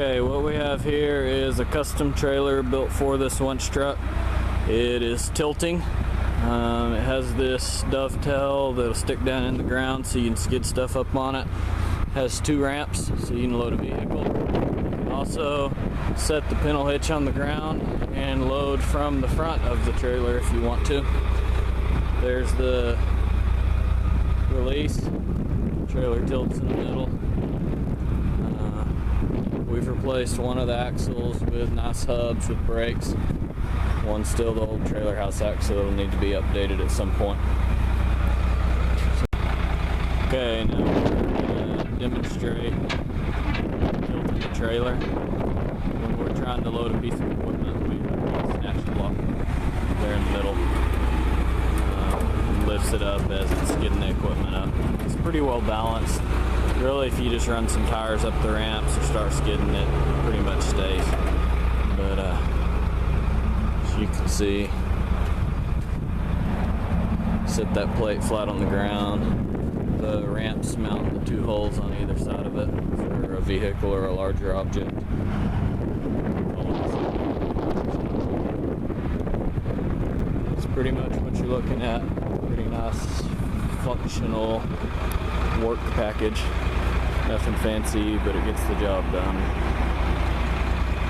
Okay, what we have here is a custom trailer built for this winch truck. It is tilting. It has this dovetail that'll stick down in the ground so you can skid stuff up on it. Has 2 ramps so you can load a vehicle. You can also set the pintle hitch on the ground and load from the front of the trailer if you want to. There's the release. The trailer tilts in the middle. We've replaced one of the axles with nice hubs with brakes. One's still the old trailer house axle. It'll need to be updated at some point. Okay, now we're going to demonstrate tilting the trailer. When we're trying to load a piece of equipment, we have a snatch block there in the middle. Lifts it up as it's getting the equipment up. It's pretty well balanced. Really, if you just run some tires up the ramps or start skidding, it pretty much stays. But as you can see, set that plate flat on the ground. The ramps mount the 2 holes on either side of it for a vehicle or a larger object. That's pretty much what you're looking at. Pretty nice, functional work package. Nothing fancy, but it gets the job done.